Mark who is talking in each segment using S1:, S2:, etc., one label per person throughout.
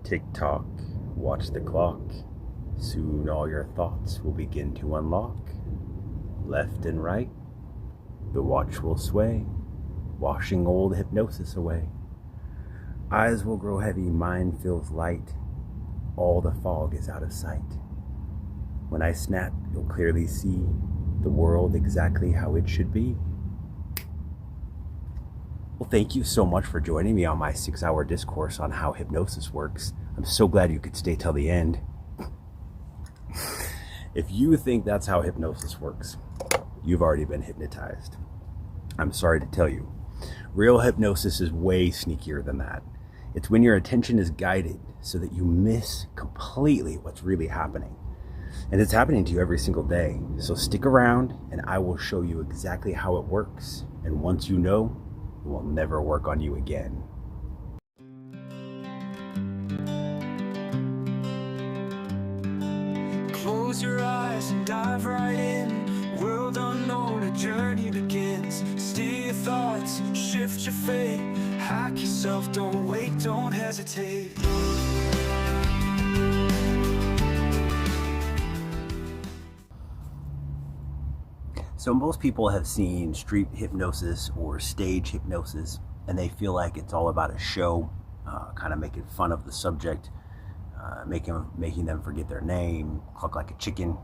S1: Tick-tock, watch the clock. Soon all your thoughts will begin to unlock. Left and right, the watch will sway, washing old hypnosis away. Eyes will grow heavy, mind feels light. All the fog is out of sight. When I snap, you'll clearly see the world exactly how it should be. Well, thank you so much for joining me on my 6-hour discourse on how hypnosis works. I'm so glad you could stay till the end. If you think that's how hypnosis works, you've already been hypnotized. I'm sorry to tell you, real hypnosis is way sneakier than that. It's when your attention is guided so that you miss completely what's really happening. And it's happening to you every single day. So stick around and I will show you exactly how it works. And once you know, it will never work on you again.
S2: Close your eyes and dive right in. World unknown, a journey begins. Steer your thoughts, shift your fate. Hack yourself, don't wait, don't hesitate.
S1: So most people have seen street hypnosis or stage hypnosis, and they feel like it's all about a show, kind of making fun of the subject, making them forget their name, cluck like a chicken,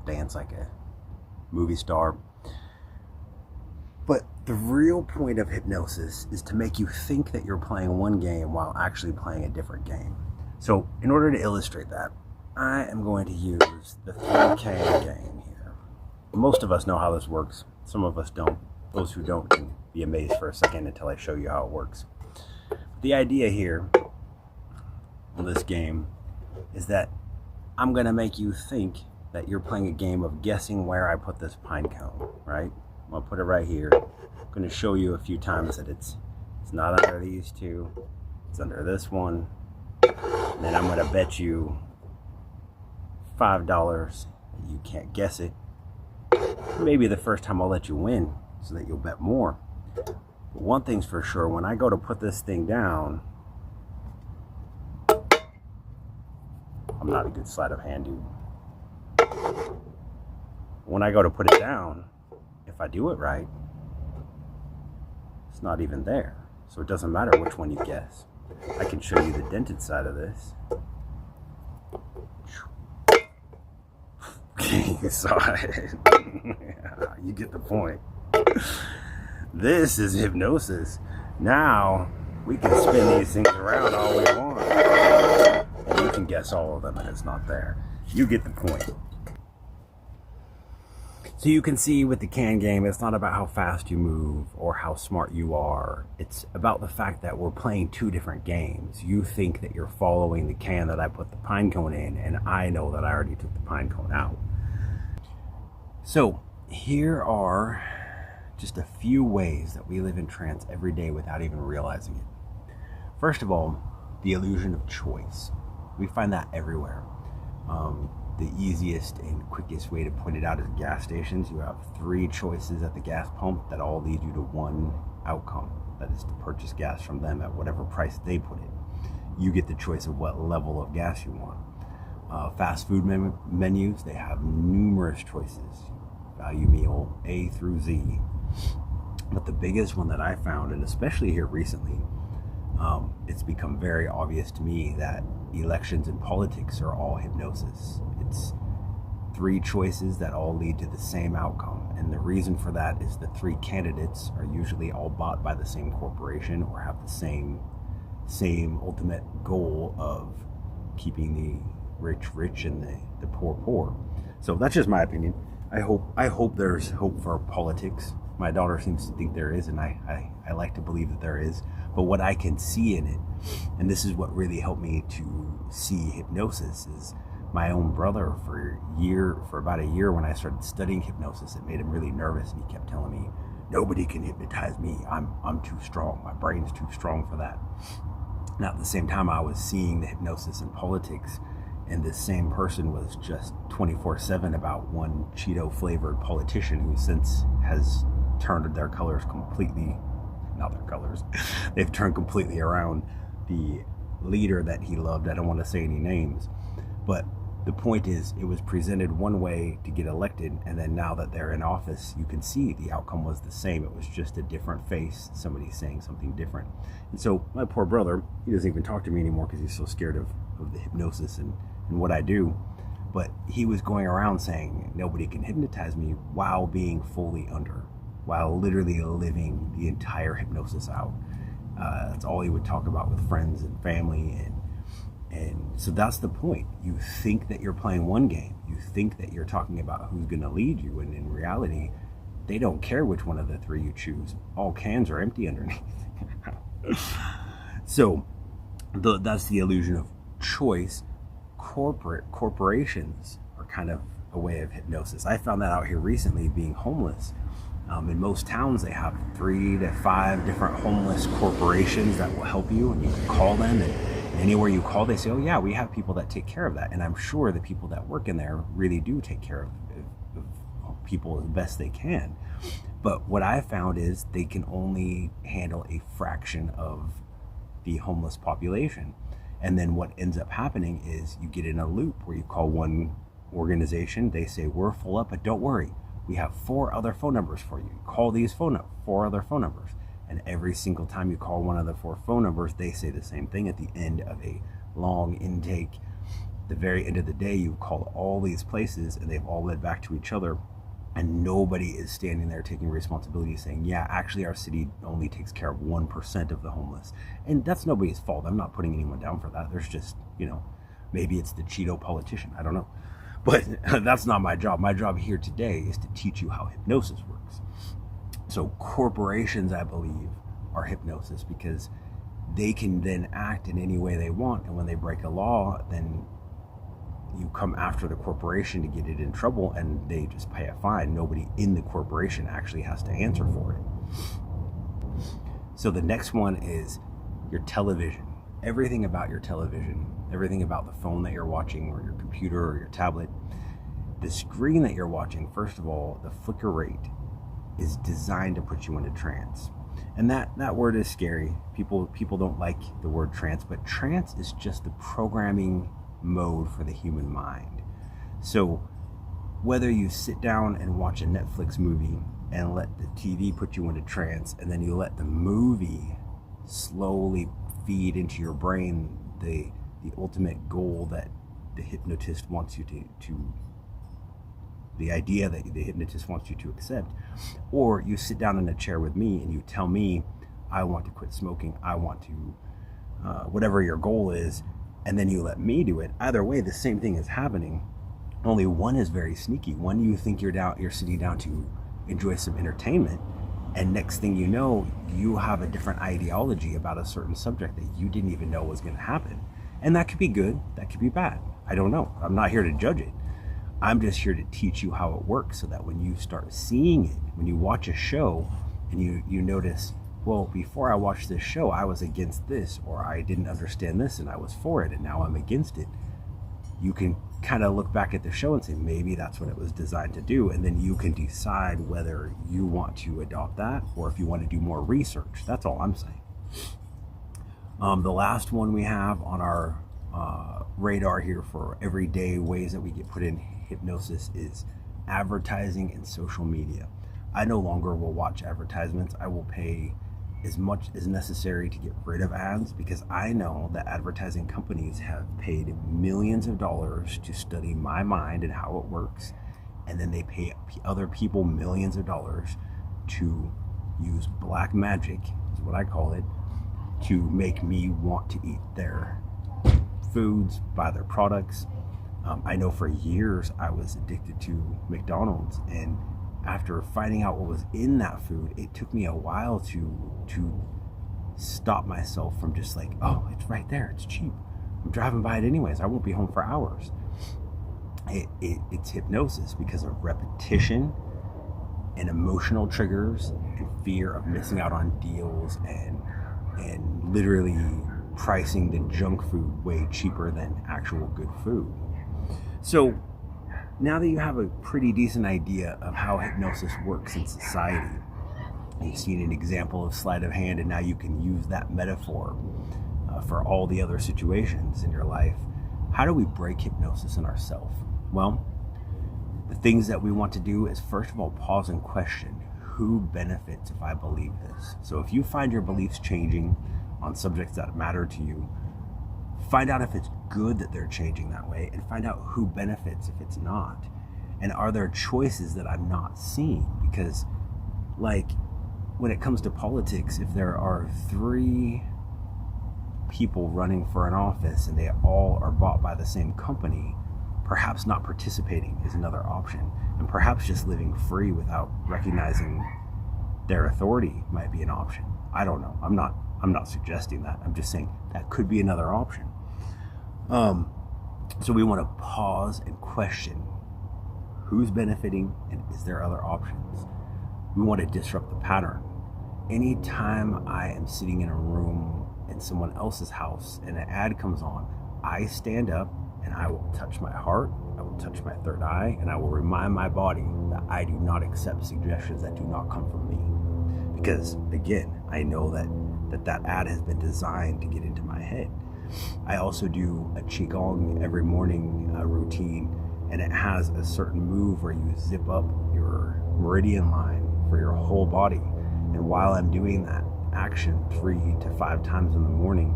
S1: dance like a movie star. But the real point of hypnosis is to make you think that you're playing one game while actually playing a different game. So in order to illustrate that, I am going to use the 3K game here. Most of us know how this works. Some of us don't. Those who don't can be amazed for a second until I show you how it works. The idea here in this game is that I'm going to make you think that you're playing a game of guessing where I put this pine cone, right? I'm going to put it right here. I'm going to show you a few times that it's not under these two. It's under this one. And then I'm going to bet you $5 that you can't guess it. Maybe the first time I'll let you win so that you'll bet more. But one thing's for sure, when I go to put this thing down, I'm not a good sleight of hand dude. When I go to put it down, if I do it right, it's not even there. So it doesn't matter which one you guess. I can show you the dented side of this. You saw it. Yeah, you get the point. This is hypnosis. Now we can spin these things around all we want, and you can guess all of them and it's not there. You get the point. So you can see with the can game, it's not about how fast you move or how smart you are. It's about the fact that we're playing two different games. You think that you're following the can that I put the pine cone in, and I know that I already took the pine cone out. So here are just a few ways that we live in trance every day without even realizing it. First of all, the illusion of choice. We find that everywhere. The easiest and quickest way to point it out is gas stations. You have 3 choices at the gas pump that all lead you to one outcome. That is to purchase gas from them at whatever price they put it. You get the choice of what level of gas you want. Fast food menus, they have numerous choices. Value meal A through Z. But the biggest one that I found, and especially here recently, it's become very obvious to me that elections and politics are all hypnosis. It's 3 choices that all lead to the same outcome. And the reason for that is the 3 candidates are usually all bought by the same corporation or have the same ultimate goal of keeping the rich rich and the poor poor. So that's just my opinion. I hope there's hope for politics. My daughter seems to think there is, and I like to believe that there is. But what I can see in it, and this is what really helped me to see hypnosis, is my own brother for about a year when I started studying hypnosis. It made him really nervous, and he kept telling me, nobody can hypnotize me. I'm too strong. My brain's too strong for that. And at the same time, I was seeing the hypnosis in politics, and this same person was just 24/7 about one Cheeto flavored politician who since has turned their colors completely, not their colors, they've turned completely around. The leader that he loved. I don't want to say any names, but the point is, it was presented one way to get elected, and then now that they're in office, you can see the outcome was the same. It was just a different face, somebody saying something different. And so my poor brother, he doesn't even talk to me anymore because he's so scared of the hypnosis and what I do. But he was going around saying nobody can hypnotize me while being fully under, while literally living the entire hypnosis out. That's all he would talk about with friends and family. And so that's the point. You think that you're playing one game. You think that you're talking about who's going to lead you. And in reality, they don't care which one of the three you choose. All cans are empty underneath. So that's the illusion of choice. Corporations are kind of a way of hypnosis. I found that out here recently being homeless. In most towns, they have 3 to 5 different homeless corporations that will help you, and you can call them, and anywhere you call, they say, oh yeah, we have people that take care of that. And I'm sure the people that work in there really do take care of people as best they can. But what I found is they can only handle a fraction of the homeless population. And then what ends up happening is you get in a loop where you call one organization, they say, we're full up, but don't worry, we have 4 other phone numbers for you. Call these 4 other phone numbers. And every single time you call one of the 4 phone numbers, they say the same thing at the end of a long intake. At the very end of the day, you call all these places and they've all led back to each other. And nobody is standing there taking responsibility saying, yeah, actually our city only takes care of 1% of the homeless. And that's nobody's fault. I'm not putting anyone down for that. There's just, maybe it's the Cheeto politician. I don't know. But that's not my job. My job here today is to teach you how hypnosis works. So corporations, I believe, are hypnosis because they can then act in any way they want. And when they break a law, then you come after the corporation to get it in trouble and they just pay a fine. Nobody in the corporation actually has to answer for it. So the next one is your television. Everything about your television, everything about the phone that you're watching or your computer or your tablet, the screen that you're watching, first of all, the flicker rate is designed to put you into trance. And that word is scary. People don't like the word trance, but trance is just the programming mode for the human mind. So whether you sit down and watch a Netflix movie and let the TV put you into trance, and then you let the movie slowly feed into your brain the ultimate goal that the hypnotist wants you to the idea that the hypnotist wants you to accept, or you sit down in a chair with me and you tell me, I want to quit smoking, I want to, whatever your goal is, and then you let me do it. Either way, the same thing is happening. Only one is very sneaky. One, you think you're sitting down to enjoy some entertainment, and next thing you know, you have a different ideology about a certain subject that you didn't even know was going to happen. And that could be good, that could be bad. I don't know. I'm not here to judge it. I'm just here to teach you how it works so that when you start seeing it, when you watch a show and you notice, well, before I watched this show, I was against this, or I didn't understand this and I was for it and now I'm against it. You can kind of look back at the show and say, maybe that's what it was designed to do. And then you can decide whether you want to adopt that or if you want to do more research. That's all I'm saying. The last one we have on our radar here for everyday ways that we get put in hypnosis is advertising and social media. I no longer will watch advertisements. I will pay as much as necessary to get rid of ads because I know that advertising companies have paid millions of dollars to study my mind and how it works, and then they pay other people millions of dollars to use black magic, is what I call it, to make me want to eat their foods, buy their products. I know for years I was addicted to McDonald's, and after finding out what was in that food, it took me a while to stop myself from just like, oh, it's right there, it's cheap, I'm driving by it anyways, I won't be home for hours. It's hypnosis because of repetition and emotional triggers and fear of missing out on deals and literally pricing the junk food way cheaper than actual good food. So now that you have a pretty decent idea of how hypnosis works in society, you've seen an example of sleight of hand, and now you can use that metaphor for all the other situations in your life. How do we break hypnosis in ourselves? Well, the things that we want to do is, first of all, pause and question, who benefits if I believe this? So if you find your beliefs changing on subjects that matter to you, find out if it's good that they're changing that way, and find out who benefits if it's not. And are there choices that I'm not seeing? Because, like, when it comes to politics, if there are 3 people running for an office and they all are bought by the same company, perhaps not participating is another option. And perhaps just living free without recognizing their authority might be an option. I don't know. I'm not suggesting that. I'm just saying that could be another option. So we want to pause and question who's benefiting and is there other options. We want to disrupt the pattern. Anytime I am sitting in a room in someone else's house and an ad comes on, I stand up and I will touch my heart, I will touch my third eye, and I will remind my body that I do not accept suggestions that do not come from me. Because again, I know that ad has been designed to get into my head. I also do a Qigong every morning routine, and it has a certain move where you zip up your meridian line for your whole body. And while I'm doing that action 3 to 5 times in the morning,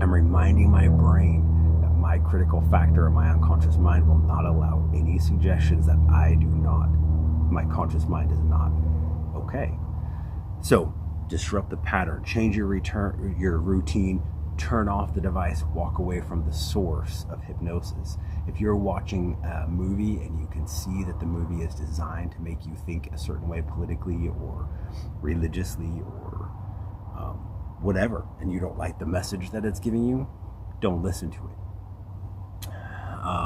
S1: I'm reminding my brain that my critical factor in my unconscious mind will not allow any suggestions that my conscious mind is not okay. So disrupt the pattern, change your routine, turn off the device, walk away from the source of hypnosis. If you're watching a movie and you can see that the movie is designed to make you think a certain way politically or religiously or whatever, and you don't like the message that it's giving you, don't listen to it.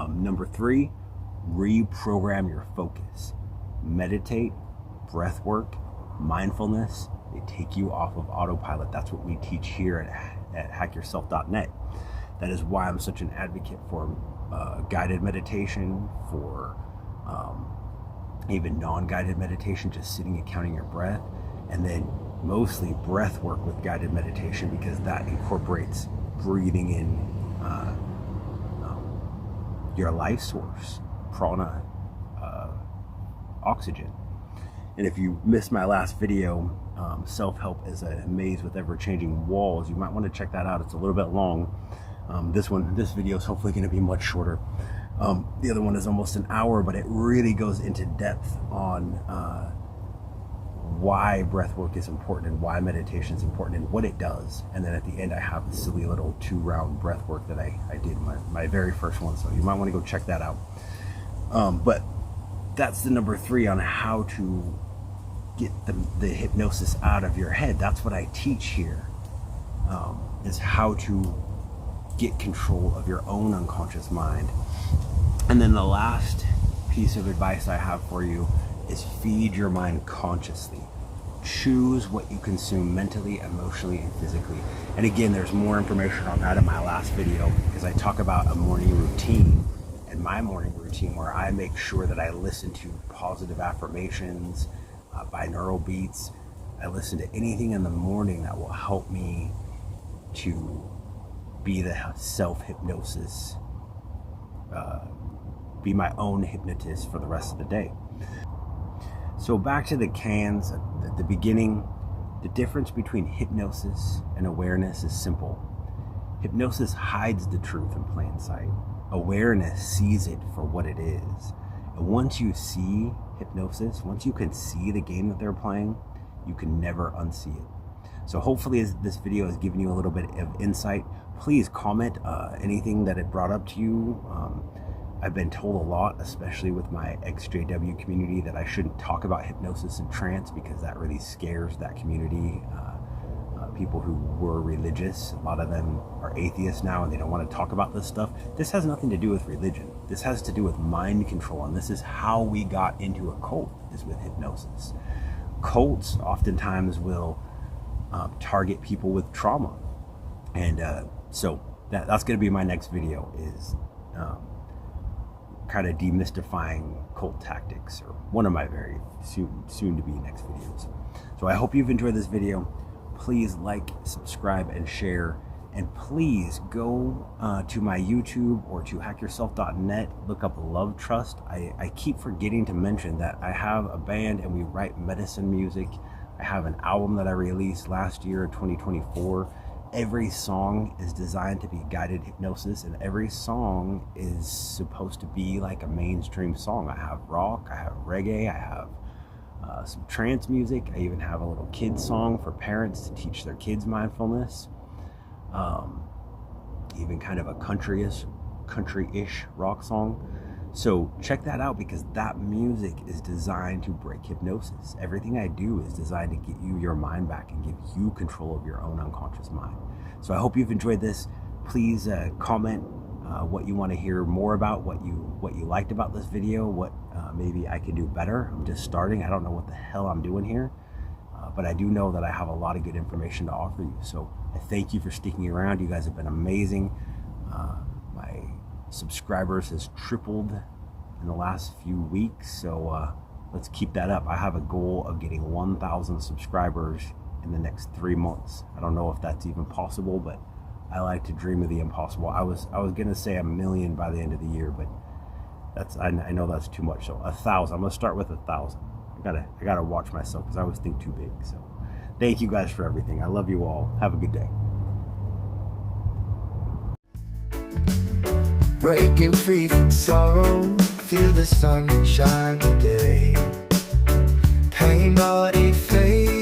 S1: Number 3, reprogram your focus. Meditate, breath work, mindfulness, they take you off of autopilot. That's what we teach here at hackyourself.net. That is why I'm such an advocate for guided meditation, for even non-guided meditation, just sitting and counting your breath, and then mostly breath work with guided meditation, because that incorporates breathing in your life source, prana, oxygen. And if you missed my last video, self-help is a maze with ever-changing walls, you might want to check that out. It's a little bit long. This video is hopefully going to be much shorter. The other one is almost an hour, but it really goes into depth on why breath work is important and why meditation is important and what it does. And then at the end, I have a silly little 2-round breath work that I did my very first one. So you might want to go check that out. But that's the number 3 on how to get the hypnosis out of your head. That's what I teach here, is how to get control of your own unconscious mind. And then the last piece of advice I have for you is feed your mind consciously. Choose what you consume mentally, emotionally, and physically. And again, there's more information on that in my last video, because I talk about a morning routine, and my morning routine where I make sure that I listen to positive affirmations, binaural beats. I listen to anything in the morning that will help me to be the self-hypnosis, be my own hypnotist for the rest of the day. So back to the cans at the beginning, the difference between hypnosis and awareness is simple. Hypnosis hides the truth in plain sight. Awareness sees it for what it is. And once you see hypnosis, once you can see the game that they're playing, you can never unsee it. So hopefully this video has given you a little bit of insight. Please comment anything that it brought up to you. I've been told a lot, especially with my XJW community, that I shouldn't talk about hypnosis and trance because that really scares that community. People who were religious, a lot of them are atheists now and they don't want to talk about this stuff. This has nothing to do with religion. This has to do with mind control, and this is how we got into a cult, is with hypnosis. Cults oftentimes will target people with trauma, and so that's going to be my next video, is kind of demystifying cult tactics, or one of my very soon to be next videos. So I hope you've enjoyed this video. Please like, subscribe, and share. And please go to my YouTube or to hackyourself.net, look up Love Trust. I keep forgetting to mention that I have a band and we write medicine music. I have an album that I released last year, 2024. Every song is designed to be guided hypnosis, and every song is supposed to be like a mainstream song. I have rock, I have reggae, I have some trance music. I even have a little kids song for parents to teach their kids mindfulness. Even kind of a country-ish rock song. So check that out, because that music is designed to break hypnosis. Everything I do is designed to get you your mind back and give you control of your own unconscious mind. So I hope you've enjoyed this. Please comment what you want to hear more about, what you liked about this video, what maybe I can do better. I'm just starting. I don't know what the hell I'm doing here, but I do know that I have a lot of good information to offer you. So I thank you for sticking around. You guys have been amazing. My subscribers has tripled in the last few weeks, so let's keep that up. I have a goal of getting 1,000 subscribers in the next 3 months. I don't know if that's even possible, but I like to dream of the impossible. I was gonna say 1 million by the end of the year, but I know that's too much. So 1,000. I'm gonna start with 1,000. I gotta watch myself, because I always think too big. So thank you guys for everything. I love you all. Have a good day.
S2: Breaking free from sorrow, feel the sunshine today. Pain body fade.